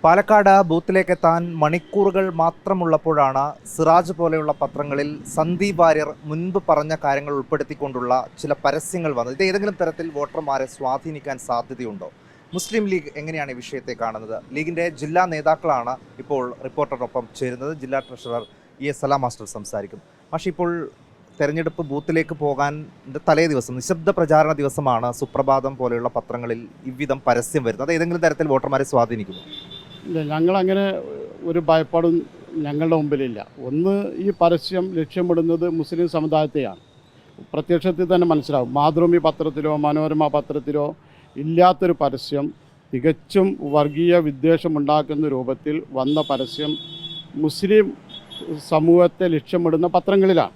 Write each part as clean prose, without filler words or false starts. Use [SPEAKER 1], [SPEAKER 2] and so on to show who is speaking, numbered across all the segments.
[SPEAKER 1] പാലക്കാട് ബൂത്തിലേക്കെത്താൻ മണിക്കൂറുകൾ മാത്രമുള്ളപ്പോഴാണ് സിറാജ് പോലെയുള്ള പത്രങ്ങളിൽ സന്ദീപ് വാര്യർ മുൻപ് പറഞ്ഞ കാര്യങ്ങൾ ഉൾപ്പെടുത്തിക്കൊണ്ടുള്ള ചില പരസ്യങ്ങൾ വന്നത്. ഇത് ഏതെങ്കിലും തരത്തിൽ വോട്ടർമാരെ സ്വാധീനിക്കാൻ സാധ്യതയുണ്ടോ? മുസ്ലിം ലീഗ് എങ്ങനെയാണ് ഈ വിഷയത്തെ കാണുന്നത്? ലീഗിൻ്റെ ജില്ലാ നേതാക്കളാണ് ഇപ്പോൾ റിപ്പോർട്ടറിനൊപ്പം ചേരുന്നത്. ജില്ലാ ട്രഷറർ ES സലാം മാസ്റ്റർ സംസാരിക്കും. പക്ഷേ ഇപ്പോൾ തെരഞ്ഞെടുപ്പ് ബൂത്തിലേക്ക് പോകാൻ തലേ ദിവസം നിശബ്ദ പ്രചാരണ ദിവസമാണ് സുപ്രഭാതം പോലെയുള്ള പത്രങ്ങളിൽ ഇவ்விധം പരസ്യം വരുന്നത്. അത് ഏതെങ്കിലും തരത്തിൽ വോട്ടർമാരെ സ്വാധീനിക്കുന്നു?
[SPEAKER 2] ഇല്ല, ഞങ്ങളങ്ങനെ ഒരു ഭയപ്പാടും ഞങ്ങളുടെ മുമ്പിലില്ല. ഒന്ന്, ഈ പരസ്യം ലക്ഷ്യമിടുന്നത് മുസ്ലിം സമുദായത്തെയാണ്. പ്രത്യക്ഷത്തിൽ തന്നെ മനസ്സിലാവും. മാതൃഭൂമി പത്രത്തിലോ മനോരമ പത്രത്തിലോ ഇല്ലാത്തൊരു പരസ്യം, തികച്ചും വർഗീയ വിദ്വേഷമുണ്ടാക്കുന്ന രൂപത്തിൽ വന്ന പരസ്യം മുസ്ലിം സമൂഹത്തെ ലക്ഷ്യമിടുന്ന പത്രങ്ങളിലാണ്.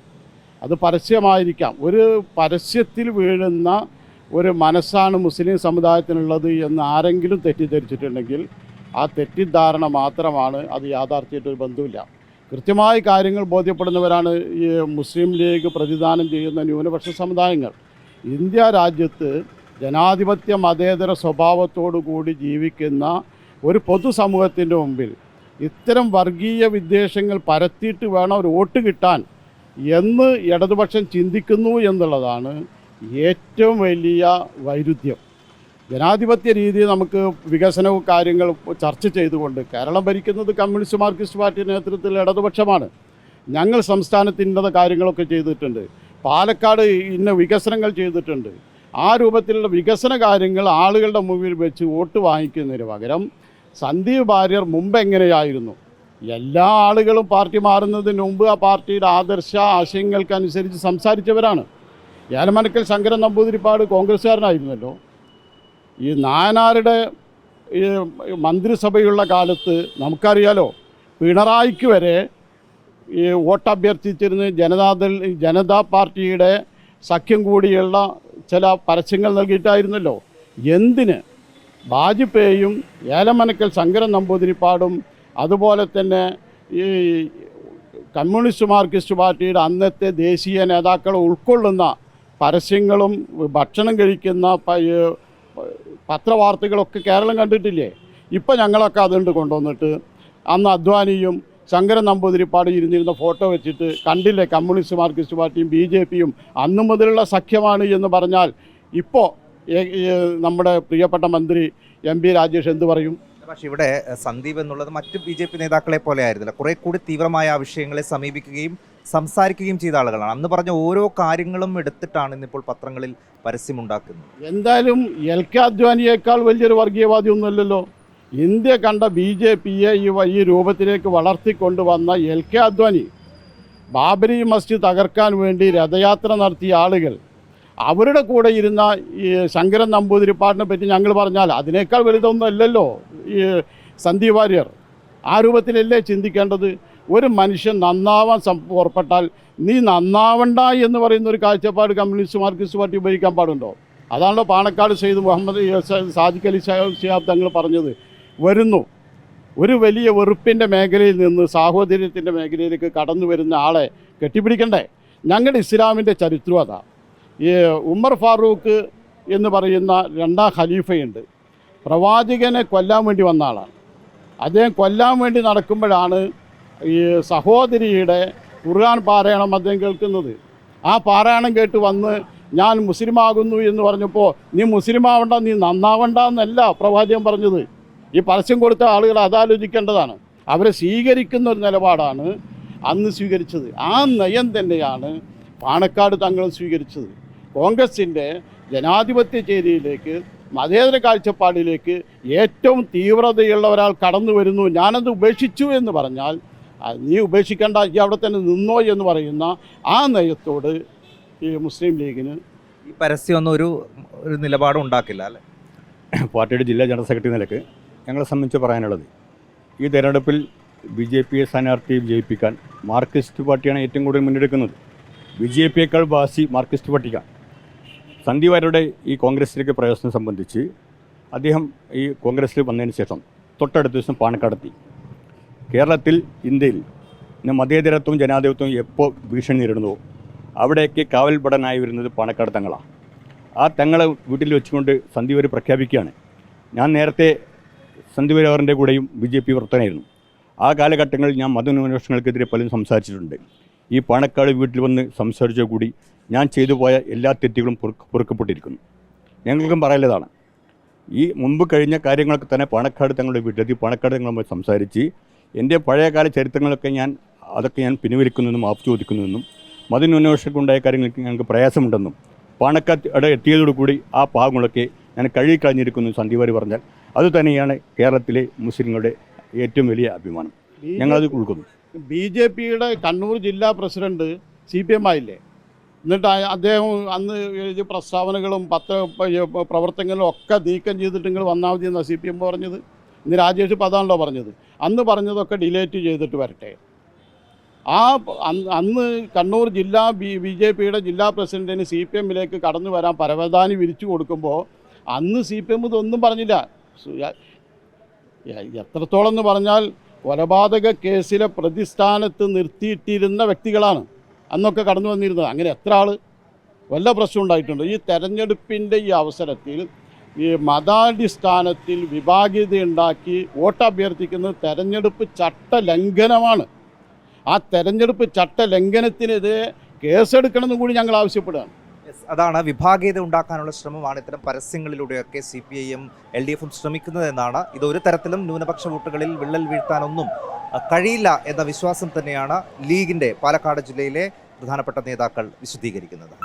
[SPEAKER 2] അത് പരസ്യമായിരിക്കാം. ഒരു പരസ്യത്തിൽ വീഴുന്ന ഒരു മനസ്സാണ് മുസ്ലിം സമുദായത്തിനുള്ളത് എന്ന് ആരെങ്കിലും തെറ്റിദ്ധരിച്ചിട്ടുണ്ടെങ്കിൽ ആ തെറ്റിദ്ധാരണ മാത്രമാണ്. അത് യാഥാർത്ഥ്യമായിട്ടൊരു ബന്ധമില്ല. കൃത്യമായി കാര്യങ്ങൾ ബോധ്യപ്പെടുന്നവരാണ് ഈ മുസ്ലിം ലീഗ് പ്രതിദാനം ചെയ്യുന്ന ന്യൂനപക്ഷ സമുദായങ്ങൾ. ഇന്ത്യ രാജ്യത്ത് ജനാധിപത്യ മതേതര സ്വഭാവത്തോടു കൂടി ജീവിക്കുന്ന ഒരു പൊതുസമൂഹത്തിൻ്റെ മുമ്പിൽ ഇത്തരം വർഗീയ വിദ്വേഷങ്ങൾ പരത്തിയിട്ട് വേണം ഒരു വോട്ട് കിട്ടാൻ എന്ന് ഇടതുപക്ഷം ചിന്തിക്കുന്നു എന്നുള്ളതാണ് ഏറ്റവും വലിയ വൈരുദ്ധ്യം. ജനാധിപത്യ രീതി നമുക്ക് വികസനവും കാര്യങ്ങൾ ചർച്ച ചെയ്തുകൊണ്ട്, കേരളം ഭരിക്കുന്നത് കമ്മ്യൂണിസ്റ്റ് മാർക്സിസ്റ്റ് പാർട്ടി നേതൃത്വത്തിൽ ഇടതുപക്ഷമാണ്. ഞങ്ങൾ സംസ്ഥാനത്തിൻ്റെ കാര്യങ്ങളൊക്കെ ചെയ്തിട്ടുണ്ട്. പാലക്കാട് ഇന്ന വികസനങ്ങൾ ചെയ്തിട്ടുണ്ട്. ആ രൂപത്തിലുള്ള വികസന കാര്യങ്ങൾ ആളുകളുടെ മുമ്പിൽ വെച്ച് വോട്ട് വാങ്ങിക്കുന്നതിന് പകരം സന്ദീപ് വാര്യർ മുമ്പ് എങ്ങനെയായിരുന്നു, എല്ലാ ആളുകളും പാർട്ടി മാറുന്നതിന് മുമ്പ് ആ പാർട്ടിയുടെ ആദർശ ആശയങ്ങൾക്കനുസരിച്ച് സംസാരിച്ചവരാണ്. ഏലമനക്കൽ ശങ്കരൻ നമ്പൂതിരിപ്പാട് കോൺഗ്രസ്സുകാരനായിരുന്നല്ലോ. ഈ നായനാരുടെ ഈ മന്ത്രിസഭയുള്ള കാലത്ത് നമുക്കറിയാലോ, പിണറായിക്ക് വരെ ഈ വോട്ടഭ്യർത്ഥിച്ചിരുന്ന് ജനതാ പാർട്ടിയുടെ സഖ്യം കൂടിയുള്ള ചില പരസ്യങ്ങൾ നൽകിയിട്ടായിരുന്നല്ലോ. എന്തിന്? വാജ്പേയിയും ഏലമനക്കൽ ശങ്കരൻ നമ്പൂതിരിപ്പാടും അതുപോലെ തന്നെ ഈ കമ്മ്യൂണിസ്റ്റ് മാർക്സിസ്റ്റ് പാർട്ടിയുടെ അന്നത്തെ ദേശീയ നേതാക്കൾ ഉൾക്കൊള്ളുന്ന പരസ്യങ്ങളും ഭക്ഷണം കഴിക്കുന്ന പത്രവാർത്തകളൊക്കെ കേരളം കണ്ടിട്ടില്ലേ? ഇപ്പം ഞങ്ങളൊക്കെ അതുകൊണ്ട് കൊണ്ടുവന്നിട്ട് അന്ന് അദ്വാനിയും ശങ്കരൻ നമ്പൂതിരിപ്പാട് ഇരുന്നിരുന്ന ഫോട്ടോ വെച്ചിട്ട് കണ്ടില്ലേ, കമ്മ്യൂണിസ്റ്റ് മാർക്സിസ്റ്റ് പാർട്ടിയും BJPയും അന്നു മുതലുള്ള സഖ്യമാണ് എന്ന് പറഞ്ഞാൽ ഇപ്പോൾ നമ്മുടെ പ്രിയപ്പെട്ട മന്ത്രി MP രാജേഷ് എന്ത് പറയും?
[SPEAKER 1] പക്ഷേ ഇവിടെ സന്ദീപ് എന്നുള്ളത് മറ്റ് BJP നേതാക്കളെ പോലെ ആയിരുന്നില്ല. കുറെ കൂടി തീവ്രമായ ആ വിഷയങ്ങളെ സമീപിക്കുകയും സംസാരിക്കുകയും ചെയ്ത ആളുകളാണ്. അന്ന് പറഞ്ഞ ഓരോ കാര്യങ്ങളും എടുത്തിട്ടാണ് ഇന്നിപ്പോൾ പത്രങ്ങളിൽ പരസ്യമുണ്ടാക്കുന്നത്.
[SPEAKER 2] എന്തായാലും LK അദ്വാനിയേക്കാൾ വലിയൊരു വർഗീയവാദി ഒന്നുമല്ലല്ലോ. ഇന്ത്യ കണ്ട BJPയെ ഈ രൂപത്തിലേക്ക് വളർത്തിക്കൊണ്ടുവന്ന LK അദ്വാനി, ബാബരി മസ്ജിദ് തകർക്കാൻ വേണ്ടി രഥയാത്ര നടത്തിയ ആളുകൾ, അവരുടെ കൂടെ ഇരുന്ന ഈ ശങ്കരൻ നമ്പൂതിരിപ്പാടിനെ പറ്റി ഞങ്ങൾ പറഞ്ഞാൽ അതിനേക്കാൾ വലുതൊന്നും അല്ലല്ലോ ഈ സന്ദീപ് വാര്യർ. ആ രൂപത്തിലല്ലേ ചിന്തിക്കേണ്ടത്? ഒരു മനുഷ്യൻ നന്നാവാൻ പുറപ്പെട്ടാൽ നീ നന്നാവണ്ട എന്ന് പറയുന്ന ഒരു കാഴ്ചപ്പാട് കമ്മ്യൂണിസ്റ്റ് മാർക്സിസ്റ്റ് പാർട്ടി ഉപയോഗിക്കാൻ പാടുണ്ടോ? അതാണല്ലോ പാണക്കാട് സെയ്ദ് മുഹമ്മദ് സാദിഖ് അലി ശിഹാബ് തങ്ങൾ പറഞ്ഞത്. വരുന്നു ഒരു വലിയ വെറുപ്പിൻ്റെ മേഖലയിൽ നിന്ന് സാഹോദര്യത്തിൻ്റെ മേഖലയിലേക്ക് കടന്നു വരുന്ന ആളെ കെട്ടിപ്പിടിക്കണ്ടേ? ഞങ്ങളുടെ ഇസ്ലാമിൻ്റെ ചരിത്രം അതാ. ഈ ഉമർ ഫാറൂഖ് എന്ന് പറയുന്ന രണ്ടാം ഖലീഫയുണ്ട്. പ്രവാചകനെ കൊല്ലാൻ വേണ്ടി വന്ന ആളാണ്. അദ്ദേഹം കൊല്ലാൻ വേണ്ടി നടക്കുമ്പോഴാണ് ഈ സഹോദരിയുടെ ഖുർആൻ പാരായണം അദ്ദേഹം കേൾക്കുന്നത്. ആ പാരായണം കേട്ട് വന്ന് ഞാൻ മുസ്ലിമാകുന്നു എന്ന് പറഞ്ഞപ്പോൾ നീ മുസ്ലിമാവണ്ട, നീ നന്നാവണ്ട എന്നല്ല പ്രവാചകൻ പറഞ്ഞത്. ഈ പരസ്യം കൊടുത്ത ആളുകൾ അതാലോചിക്കേണ്ടതാണ്. അവരെ സ്വീകരിക്കുന്ന ഒരു നിലപാടാണ് അന്ന് സ്വീകരിച്ചത്. ആ നയം തന്നെയാണ് പാണക്കാട് തങ്ങളും സ്വീകരിച്ചത്. കോൺഗ്രസിൻ്റെ ജനാധിപത്യ ചേരിയിലേക്ക്, മതേതര കാഴ്ചപ്പാടിലേക്ക് ഏറ്റവും തീവ്രതയുള്ള ഒരാൾ കടന്നു വരുന്നു. ഞാനത് ഉപേക്ഷിച്ചു എന്ന് പറഞ്ഞാൽ നീ ഉപേക്ഷിക്കേണ്ട, ഈ അവിടെ തന്നെ നിന്നോ എന്ന് പറയുന്ന ആ നയത്തോട് ഈ മുസ്ലിം ലീഗിന്
[SPEAKER 1] ഈ പരസ്യമൊന്നും ഒരു നിലപാടും ഉണ്ടാക്കില്ല അല്ലേ?
[SPEAKER 3] പാർട്ടിയുടെ ജില്ലാ ജനറൽ സെക്രട്ടറി നിലക്ക് ഞങ്ങളെ സംബന്ധിച്ച് പറയാനുള്ളത്, ഈ തെരഞ്ഞെടുപ്പിൽ BJP സ്ഥാനാർത്ഥിയെ വിജയിപ്പിക്കാൻ മാർക്സിസ്റ്റ് പാർട്ടിയാണ് ഏറ്റവും കൂടുതൽ മുന്നെടുക്കുന്നത്. BJPയേക്കാൾ വാസി മാർക്സിസ്റ്റ് പാർട്ടിക്കാണ്. സന്ദീപ് വാര്യരുടെ ഈ കോൺഗ്രസിലേക്ക് പ്രവേശനം സംബന്ധിച്ച് അദ്ദേഹം ഈ കോൺഗ്രസ്സിൽ വന്നതിന് ശേഷം തൊട്ടടുത്ത ദിവസം പാണക്കാടെത്തി. കേരളത്തിൽ, ഇന്ത്യയിൽ മതേതരത്വവും ജനാധിപത്യവും എപ്പോൾ ഭീഷണി നേരിടുന്നുവോ അവിടേക്ക് കാവൽപടനായി വരുന്നത് പാണക്കാട് തങ്ങളാണ്. ആ തങ്ങളെ വീട്ടിൽ വെച്ചുകൊണ്ട് സന്ദീപ് വാര്യർ പ്രഖ്യാപിക്കുകയാണ്, ഞാൻ നേരത്തെ സന്ദീപ് വാര്യറിൻ്റെ കൂടെയും BJP പ്രവർത്തനമായിരുന്നു. ആ കാലഘട്ടങ്ങളിൽ ഞാൻ മതന്യൂനപക്ഷങ്ങൾക്കെതിരെ പലരും സംസാരിച്ചിട്ടുണ്ട്. ഈ പാണക്കാട് വീട്ടിൽ വന്ന് സംസാരിച്ച കൂടി ഞാൻ ചെയ്തു പോയ എല്ലാ തെറ്റുകളും പൊറുക്കപ്പെട്ടിരിക്കുന്നു. ഞങ്ങൾക്കും പറയലതാണ്. ഈ മുമ്പ് കഴിഞ്ഞ കാര്യങ്ങളൊക്കെ തന്നെ പാണക്കാട് തങ്ങളുടെ വീട്ടിലെത്തി പാണക്കാട് തങ്ങളുമായി സംസാരിച്ച് എൻ്റെ പഴയകാല ചരിത്രങ്ങളൊക്കെ അതൊക്കെ ഞാൻ പിൻവലിക്കുന്നെന്നും മാപ്പ് ചോദിക്കുന്നുവെന്നും മതന്യൂനപക്ഷങ്ങൾക്കുണ്ടായ കാര്യങ്ങൾക്ക് ഞങ്ങൾക്ക് പ്രയാസമുണ്ടെന്നും പാണക്കാട് എത്തിയതോടുകൂടി ആ പാവങ്ങളൊക്കെ ഞാൻ കഴുകിക്കളഞ്ഞിരിക്കുന്നു സന്ദീപ് വാര്യർ പറഞ്ഞാൽ അതുതന്നെയാണ് കേരളത്തിലെ മുസ്ലിങ്ങളുടെ ഏറ്റവും വലിയ അഭിമാനം. ഞങ്ങളത് ഉൾക്കൊള്ളുന്നു.
[SPEAKER 2] BJPയുടെ കണ്ണൂർ ജില്ലാ പ്രസിഡന്റ് CPM ആയില്ലേ? എന്നിട്ട് അദ്ദേഹം അന്ന് എഴുതിയ പ്രസ്താവനകളും പ്രവർത്തനങ്ങളും ഒക്കെ നീക്കം ചെയ്തിട്ട് നിങ്ങൾ വന്നാൽ മതി എന്നാണ് CPM പറഞ്ഞത്. ഇന്ന് രാജേഷ് ഇപ്പോൾ അതാണല്ലോ പറഞ്ഞത്. അന്ന് പറഞ്ഞതൊക്കെ ഡിലേറ്റ് ചെയ്തിട്ട് വരട്ടെ. അന്ന് കണ്ണൂർ ജില്ലാ BJPയുടെ ജില്ലാ പ്രസിഡന്റിന് CPMലേക്ക് കടന്നു വരാൻ പരവതാനി വിരിച്ചു കൊടുക്കുമ്പോൾ അന്ന് CPM ഇതൊന്നും പറഞ്ഞില്ല. എത്രത്തോളം എന്ന് പറഞ്ഞാൽ കൊലപാതക കേസിലെ പ്രതിസ്ഥാനത്ത് നിർത്തിയിട്ടിരുന്ന വ്യക്തികളാണ് അന്നൊക്കെ കടന്നു വന്നിരുന്നത്. അങ്ങനെ എത്ര ആൾ വല്ല പ്രശ്നം ഉണ്ടായിട്ടുണ്ട്. ഈ തെരഞ്ഞെടുപ്പിൻ്റെ ഈ അവസരത്തിൽ ഈ മതാടിസ്ഥാനത്തിൽ വിഭാഗീയതയുണ്ടാക്കി വോട്ട് അഭ്യർത്ഥിക്കുന്നത് തെരഞ്ഞെടുപ്പ് ചട്ടലംഘനമാണ്. ആ തെരഞ്ഞെടുപ്പ് ചട്ടലംഘനത്തിനെതിരെ കേസെടുക്കണമെന്നും കൂടി ഞങ്ങൾ ആവശ്യപ്പെടുകയാണ്.
[SPEAKER 1] അതാണ് വിഭാഗീയത ഉണ്ടാക്കാനുള്ള ശ്രമമാണ് ഇത്തരം പരസ്യങ്ങളിലൂടെയൊക്കെ CPIM LDFും ശ്രമിക്കുന്നതെന്നാണ്. ഇത് ഒരു തരത്തിലും ന്യൂനപക്ഷ വോട്ടുകളിൽ വിള്ളൽ വീഴ്ത്താനൊന്നും കഴിയില്ല എന്ന വിശ്വാസം തന്നെയാണ് ലീഗിൻ്റെ പാലക്കാട് ജില്ലയിലെ പ്രധാനപ്പെട്ട നേതാക്കൾ വിശദീകരിക്കുന്നത്.